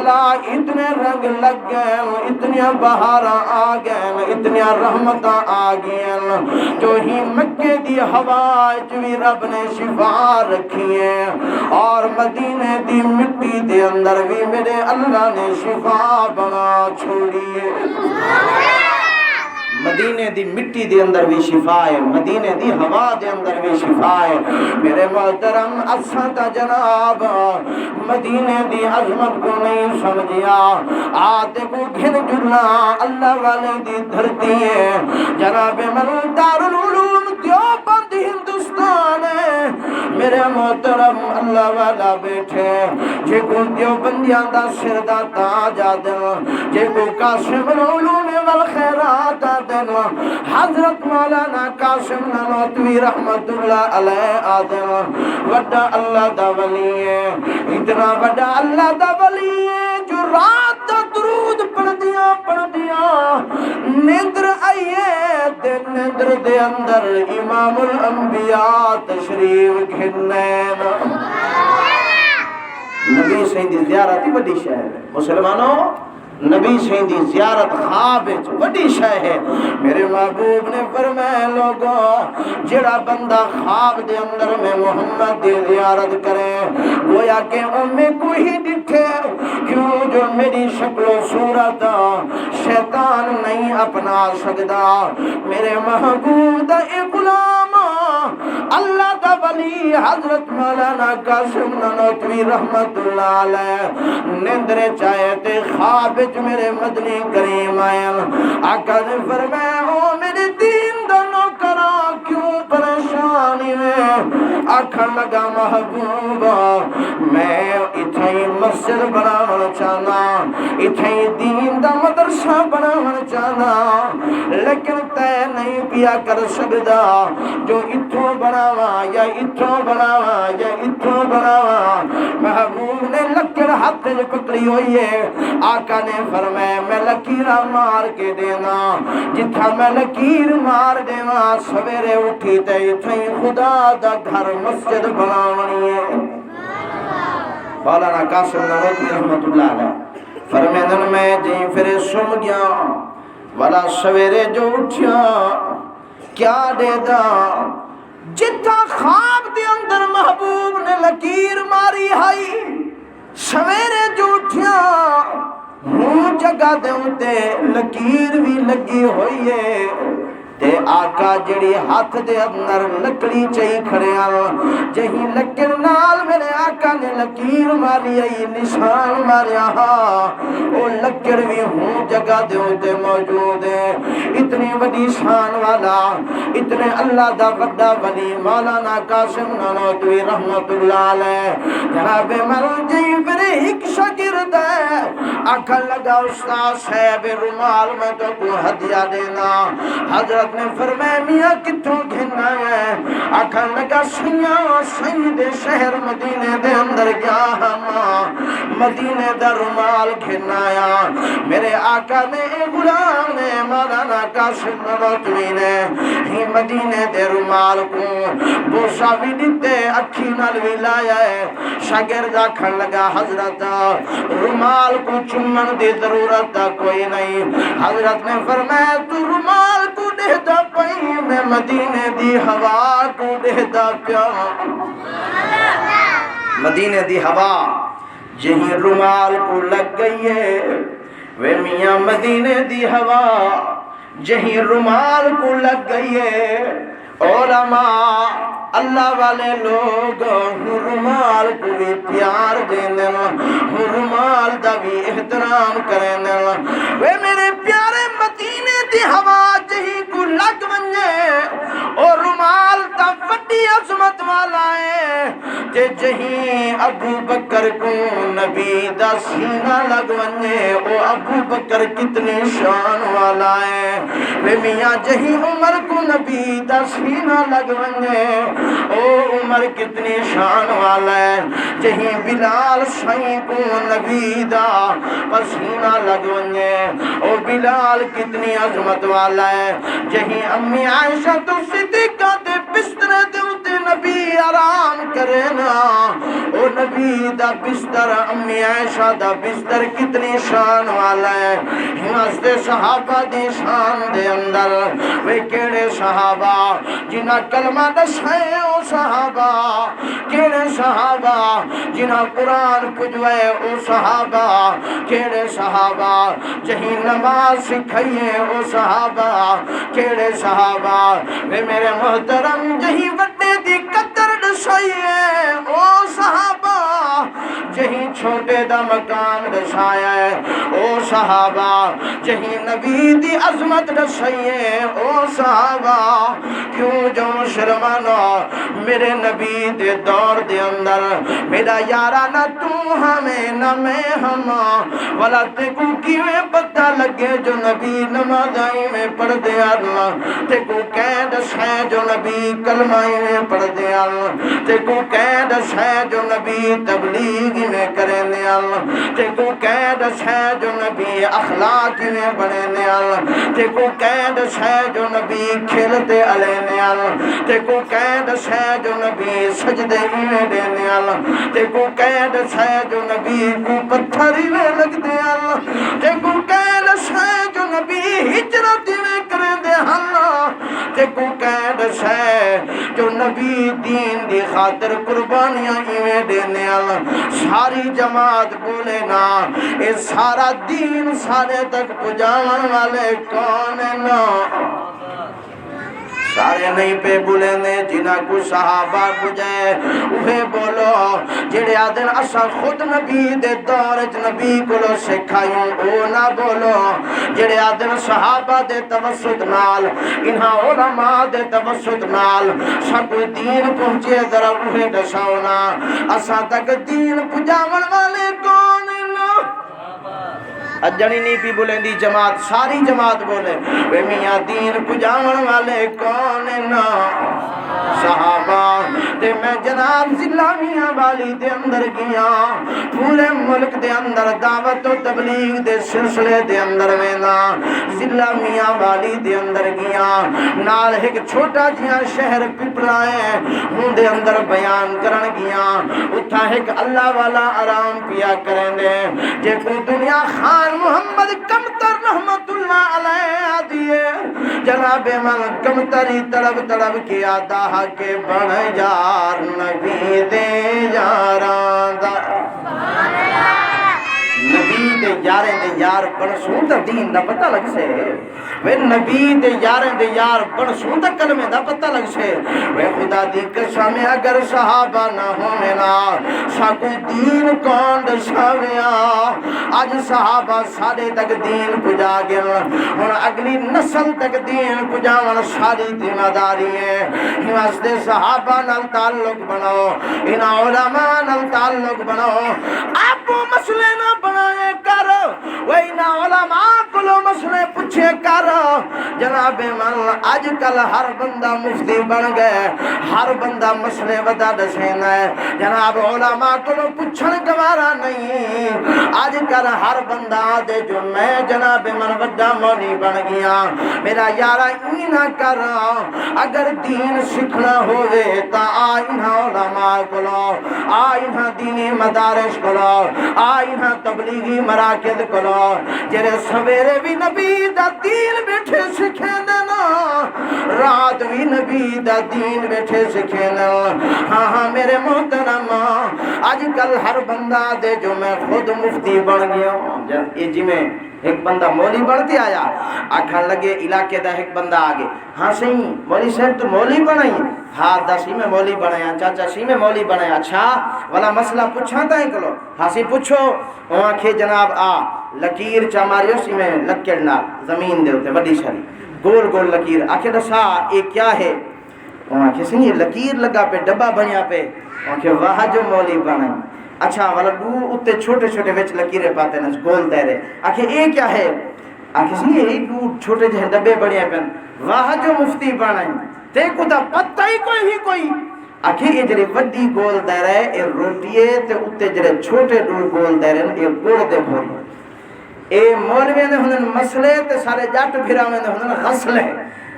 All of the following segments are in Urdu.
مولا اتنے رنگ لگ گئے، اتنی بہار آ گئے، اتنی رحمت آ گئے، جو ہی مکے دی ہوا بھی رب نے شفا رکھی ہے، اور مدینے دی مٹی دے اندر بھی میرے اللہ نے شفا بنا چھوڑی ہے۔ مدینے دی مٹی دے اندر بھی شفا ہے، مدینے دی ہوا دے اندر بھی شفا ہے۔ میرے محترم اساں تا جناب مدینے دی عظمت کو نہیں سمجھیا، آتے کو گھن جلنا اللہ والے دی دھرتی ہے۔ جناب من دارالعلوم دیوبند ہندوستان ہے، میرے محترم اللہ والا بیٹھے جے کو دیوبندیاں دا سر دا تاج آدم، جے کو قاسم العلوم والخیرات آدم، حضرت مولانا قاسم نانوتوی رحمت اللہ علیہ آدم وڈا اللہ دا ولی ہے، اتنا وڈا اللہ دا ولی ہے جو رات دا درود پڑھ دیا نیندر آئیے دے نیندر دے اندر امام الانبیاء تشریف گھنین۔ نبی سہیں دی زیارت بڑی شے ہے مسلمانوں، نبی سہیں دی زیارت خواب بڑی شے ہے۔ میرے محبوب نے فرمایا لوگوں جڑا بندہ خواب دے اندر میں محمد دی زیارت کرے گویا کہ میں کوئی ڈٹھے، کیوں جو میری شکل و صورت شیطان نہیں اپنا سکتا۔ میرے محبوب دا اے غلام اللہ دا ولی حضرت مولانا قاسم نانوتوی رحمت اللہ علیہ نیندرے چاہے تے خواب وچ میرے مدنی کریم آئے، آقا نے فرمایا او میرے دین دا نوکرا کیوں پریشانی میں؟ آکھن لگا محبوبا میں اتھائی مسجد بنانا چاہنا، اتھائی دین دا مدرسہ بنانا چاہنا، لیکن تے نہیں پیا کر سکدا جو اتھوں بناوا یا اتھوں بناوا یا اتھوں بناوا۔ محبوب نے لکڑ ہاتھ جو پکڑی ہوئی ہے، آقا نے فرمایا میں لکیرہ مار کے دینا، جتھا میں لکیر مار دینا سویرے اٹھی تے اتھائی خدا دا گھر مسجد بناونی ہے۔ مولانا قاسم نانوتوی رحمت اللہ علیہ فرمیدن میں جہیں پھر سم گیا والا سویرے جو اٹھیا کیا دے دا جتھا خواب دے اندر محبوب نے لکیر ماری ہائی سویرے جو اٹھیا ہوں جگہ دے ہوتے لکیر بھی لگی ہوئی ہے تے آقا جڑی ہاتھ دے اندر لکڑی چاہی کھڑے آن جہی لکڑ نال میرے آقا نے لکیر ماری آئی نشان ماریا او لکڑ بھی ہوں جگہ دے ہوتے موجود ہے۔ اتنی وڈی شان والا اتنے اللہ دا وڈا ولی مولانا قاسم نانوتوی رحمت اللہ علیہ جناب من جی پھر ایک شاگرد ہے آقا لگا استاد صاحب رومال میں تو کو ہدیہ دینا۔ حضرت نے فرمایا میاں کتوں گھنا ہے؟ آکھن لگا سیاں سید شہر مدینے دے اندر گیا ہم مدینے دا رومال گھنایا۔ میرے آقا نے غلام نے مولانا قاسم نانوتوی نے ہی مدینے دے رومال کو بوسا بھی دیتے اکھی نال بھی لایا ہے۔ شاگرد آکھن لگا حضرت رومال کو چمن دی ضرورت کوئی نہیں۔ حضرت نے فرمایا تو رومال کو دہدا پئی میں مدینے دی ہوا کو دہدا پیا۔ مدینے دی ہوا جہیں رومال کو لگ گئی ہے وے میاں مدینے دی ہوا جہیں رومال کو لگ گئی ہے۔ علماء اللہ والے لوگ رومال کو بھی پیار دینے رومال دا بھی احترام کرنے وے میرے پیارے مدینے دی ہوا جہی کو لگ ونجے اور رومال دا وڈی عظمت والا ہے جے جہی ابو بکر کو نبی دا سینہ لگ ونجے او ابو بکر کتنی شان والا ہے۔ وے میاں جہی عمر کو نبی دا سینہ لگ ونجے او عمر کتنی شان والا ہے۔ جہیں بلال سائیں کو نبی دا پسینہ لگ ونجے او بلال کتنی عظمت والا ہے۔ جہیں امی عائشہ تو صدیقہ دے بسترے دے اتے نبی آرام کرے نا او نبی دا بستر امی عائشہ دا بستر کتنی شان والا ہے ہمستے صحابہ دی شان دے اندر وے کیڑے صحابہ جنہ کلمہ دسائے او صحابہ کیڑے صحابہ جنہ قرآن پجوے او صحابہ کیڑے صحابہ جہی نماز سکھائیے او صحابہ کیڑے صحابہ وے میرے محترم جہی وڈے دی قدر دسائیے او صحابہ جہی چھوٹے دا مقام دسایا ہے او صحابہ جہی نبی دی عظمت دسائیے او صحابہ کیوں جو شرمانا میرے نبی دے دور دے اندر میرا یارا نہ تو ہمیں نہ میں ہما والا تے کو کیویں پتہ لگے جو نبی نمازائی میں پڑھ دے اللہ تے کو قید ہے جو نبی کلمائی میں پڑھ دے اللہ تے کو قید ہے جو نبی تبلیغ میں کرے نے اللہ تے کو قید ہے جو نبی اخلاق میں بڑھے نے اللہ تے کو قید ہے جو نبی کھیلتے علیہ نے اللہ تے کو قید ہے جو نبی سجدے میں دینے اللہ تے کو قید ہے جو نبی کو پتھری میں لگ دے اللہ تے کو قید ہے جو نبی ہجرت میں کرے دے اللہ تے کو قید ہے جو نبی دین دی خاطر قربانیاں میں دینے اللہ ساری جماعت بولے نا اے سارا دین سارے تک پجاون والے کون نا سارے نہیں پہ بولنے جنہ کو صحابہ بجائے اوہے بولو جڑے آدن اسا خود نبی دے دورج نبی کو لو سکھائیوں او نہ بولو جڑے آدن صحابہ دے توسط نال انہاں علماء دے توسط نال سب دین پہنچے ذرا اوہے دساؤنا اسا تک دین پجاون والے کون نا اجنی نہیں پی بولیں دی جماعت ساری جماعت بولے وے میاں دین پجاون والے کون نا صحابہ تے میں جناب ضلع میاں والی دے اندر گیا پورے ملک دے اندر دعوت و تبلیغ دے سلسلے دے اندر وینا ضلع میاں والی دے اندر گیا نال ایک چھوٹا جہاں شہر پپلائے ہوں دے اندر بیان کرن گیا اتھا ایک اللہ والا آرام پیا کریں دے جے کوئی دنیا خان محمد کمتر رحمت اللہ علیہ دیئے جناب من کمتری طلب طلب کیا داہا کے بڑھ یار نبی دے یاران دا نبی دے یاریں دے یار بڑھ سونتا دین دا پتہ لگ سے وے نبی دے یاریں دے یار بڑھ سونتا کلمے دا پتہ لگ سے وے خدا دی قسم اگر صحابہ نہ ہونا ساکو دین کون دشاویا آج صحابہ سارے تک دین پجا گل اور اگلی نسل تک دین پجاون ساری ذمہ داری ہے واسطے صحابہ نال تعلق بناؤ ان علماء نال تعلق بناؤ آپ مسئلے نہ بنائے کر وہی نہ علماء کلو مسئلے پوچھے کر جناب من آج کل ہر بندہ مفتی بن گئے ہر بندہ مسئلے بتا دسینا ہے جناب علماء کلو پوچھن گوارا نہیں آج کل ہر بندہ دے جو میں جناب من وڈا مولی بن گیا میرا یارا اینا کر اگر دین سکھنا ہوئے تا آئینہ علماء کلو آئینہ دینی مدارس کلو آئینہ تبلیغی مراکز کلو جرے سویرے بھی نبی دا دین بیٹھے سکھیں دینا رات بھی نبی دا دین بیٹھے سکھیں دینا ہاں ہاں میرے محترم آج کل ہر بندہ دے جو میں خود مفتی بن گیا یہ جی میں ایک بندہ مولی بڑھتے آیا آکھن لگے علاقے دا ایک بندہ آگے ہاں صحیح مولی صاحب تو مولی بنائی ہاں دا سی میں مولی بنایا چاچا سی میں مولی بنایا اچھا والا مسئلہ پوچھا تھا کلو ہاں سی پوچھو وہاں کے جناب آ لکیر چا ماریو سی میں لکڑنا زمین دے ہوتے وڈی شری گول گول لکیر آکھے دسا یہ کیا ہے وہاں کے سی یہ لکیر لگا پہ ڈبا بنیا پہ وہاں کے وہاں جو مولی بنائی اچھا والا دو اتے چھوٹے چھوٹے وچ لکیرے پاتے نا گول دے آکھے اے کیا ہے آکھے سی یہ دو چھوٹے جہے ڈبے بڑھیا پہن واہ جو مفتی بنائی تے کو دا پتہ ہی کوئی آکھے یہ جڑے وڈی گول دے رہے اے روٹیے تے اتے جڑے چھوٹے دو گول دے رہے اے گوڑ دے بھوری اے مولوی نے ہنن مسئلے تے سارے جٹ پھراویں نے ہنن غسلے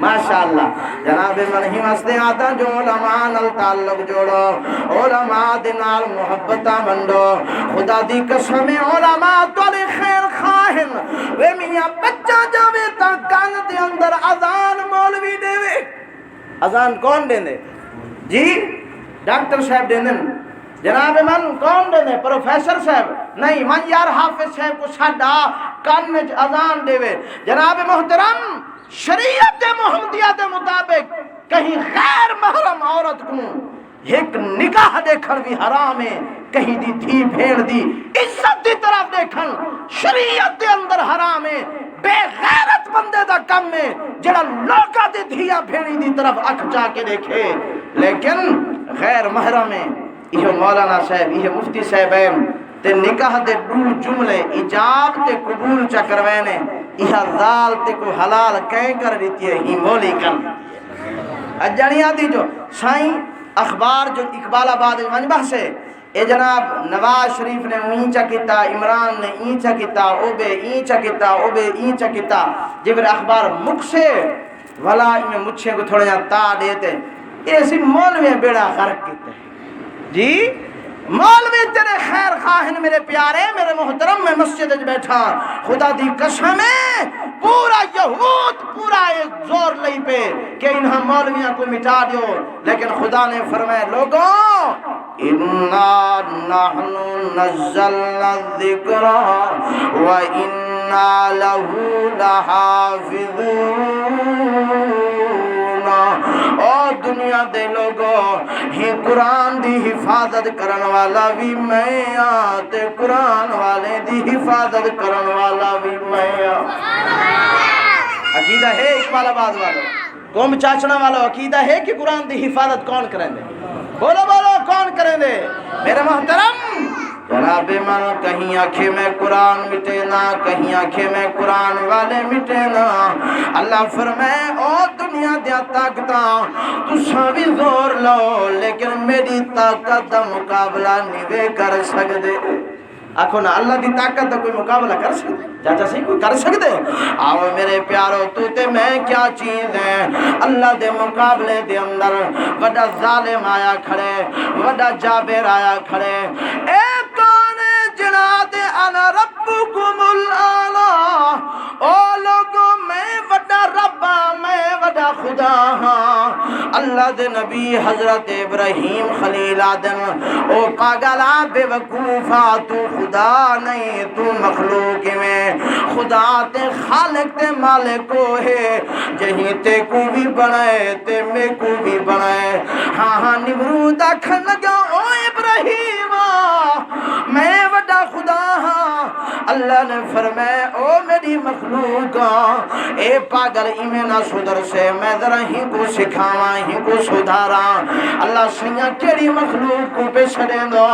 ماشاءاللہ جناب من ہی واسطے آتا جو علماء نال تعلق جوڑو، علماء دے نال محبتہ منڈو، خدا دی قسم علماء توڑے خیر خواہن وے میاں بچہ جاوے تا کان دے اندر اذان مولوی دے وے۔ اذان کون دے دے جی؟ ڈاکٹر صاحب دے دیں۔ جناب من کون دے دیں؟ پروفیسر صاحب نہیں، من یار حافظ صاحب کو ساڈا کان وچ اذان دے وے۔ جناب محترم شریعت محمدیہ دے مطابق کہیں غیر محرم عورت کو ایک نگاہ دیکھن بھی حرام ہے، کہیں دی دھی بھیڑ دی عزت دی طرف دیکھن شریعت دے اندر حرام ہے۔ بے غیرت بندے دا کم ہے جڑا لوکا دی دھیا بھیڑی دی طرف اکھ جا کے دیکھے، لیکن غیر محرم ہے۔ یہ مولانا صاحب، یہ مفتی صاحب تے نکاح دے دو جملے ایجاب تے قبول چا کروینے، یہ ذال تے کو حلال کہیں کر دیتی ہے ہی مولی کر اجانی آدھی جو سائیں اخبار جو اقبال آباد منبع سے اے جناب نواز شریف نے اینچا کیتا، عمران نے اینچا کیتا، اوبے اینچا کیتا، اوبے اینچا کیتا، جبر اخبار مکھ سے ولا میں مجھے کو تھوڑا جہاں تا دیتے ایسی مولوی بیڑا غرق کیتے جی۔ مولوی تیرے خیر خواہن میرے پیارے میرے محترم، میں مسجد میں بیٹھا خدا دی قسم ہے پورا یہود پورا ایک زور لئی پہ کہ انہاں مولویاں کو مٹا دیو، لیکن خدا نے فرمایا لوگوں اِنَّا نَحْنُ نَزَّلْنَا الذِّكْرَ وَإِنَّا لَهُ لَحَافِظُونَ۔ اور دنیا دے لوگوں ہی قرآن دی حفاظت کرن والا بھی میں تے قرآن والے دی حفاظت کرن والا بھی میں۔ عقیدہ ہے اقبال آباد والوں، قوم چاچنا والوں، عقیدہ ہے کہ قرآن دی حفاظت کون کریں دے؟ بولو بولو کون کریں دے؟ میرے محترم جناب من کہیں آنکھیں میں قرآن مٹے نا، کہیں آنکھیں میں قرآن والے مٹے نا۔ اللہ فرمائے او دنیا دیا طاقتاں تساں بھی زور لو لیکن میری طاقت دا مقابلہ نہیں کر سکتے۔ آکھو نا اللہ دی طاقت دا کوئی مقابلہ کر سکتے؟ چاچا سی کوئی کر سکتے؟ آو میرے پیارو تو تے میں کیا چیز ہے؟ اللہ دے مقابلے دے اندر وڈا ظالم آیا کھڑے، وڈا جابر آیا کھڑے۔ اے کون جنا دے انا ربکم الاعلی، او لوگوں میں وڈا ربا میں وڈا خدا ہاں۔ اللہ دے نبی حضرت ابراہیم خلیل آدم او پاگلا بے وقوفا تو خدا نہیں تو مخلوق میں، خدا تے خالق تے مالک کو ہے، جہیں تے کو بھی بنائے تے میں کو بھی بنائے۔ ہاں ہاں نمرود آکھن لگا او ابراہیم میں وڈا خدا ہاں۔ اللہ نے فرمایا او میری مخلوق اے پاگل ایمیں نہ صدر سے میں ذرا ہی کو سکھاواں ہی کو سدھاراں۔ اللہ سیاں کیڑی مخلوق کو پہ چھڑے دو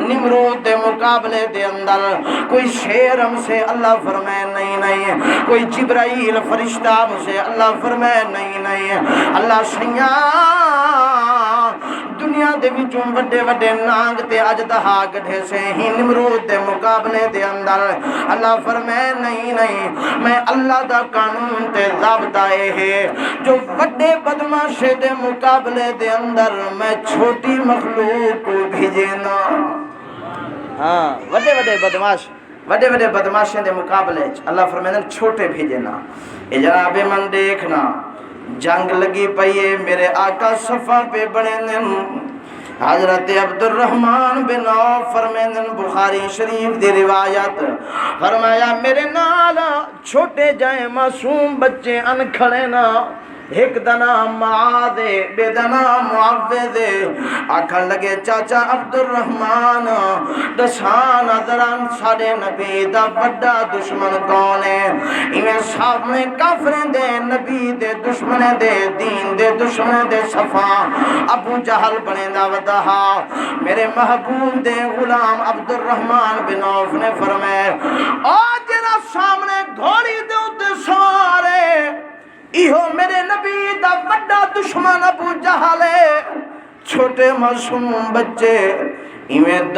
نمرود دے مقابلے دے اندر کوئی شیر ہم سے اللہ فرمائے نہیں نہیں، کوئی جبرائیل فرشتہ ہم سے اللہ فرمائے نہیں نہیں۔ اللہ سیاں دنیا دے وچوں وڈے وڈے نانگ تے اجدہا گڈھے سے ہی نمرود دے مقابلے دے اندر اللہ فرمائے نہیں نہیں، میں اللہ دا قانون تے ضابطہ ہے جو وڈے بدماشے دے مقابلے دے اندر میں چھوٹی مخلوق کو بھیجنا۔ ہاں وڈے وڈے بدماش وڈے وڈے بدماشیں دے مقابلے اللہ فرمائے چھوٹے بھیجنا۔ اے جناب من دیکھنا جنگ لگی پئیے میرے آقا صفا پہ بڑے دن حضرت عبد الرحمن بن عوف فرمائیں بخاری شریف دی روایت فرمایا میرے نالا چھوٹے جائیں معصوم بچے ان کھڑے نا، ایک دنا معاذ بے دنا معوذ آکھن لگے چاچا عبد الرحمن دسان ذران ساڑے نبی دا بڑا دشمن کون ہے؟ ایویں سامنے کافریں دے نبی دے دشمن دے دین دے دشمن دے صفا ابو جہل بنے دا ودہا۔ میرے محبوب دے غلام عبد الرحمن بن عوف نے فرمائے او جنا سامنے گھوڑی دے اتے سوارے ایہو میرے نبی دا بڑا دشمن ابو جہل ہے، چھوٹے معصوم بچے ایویں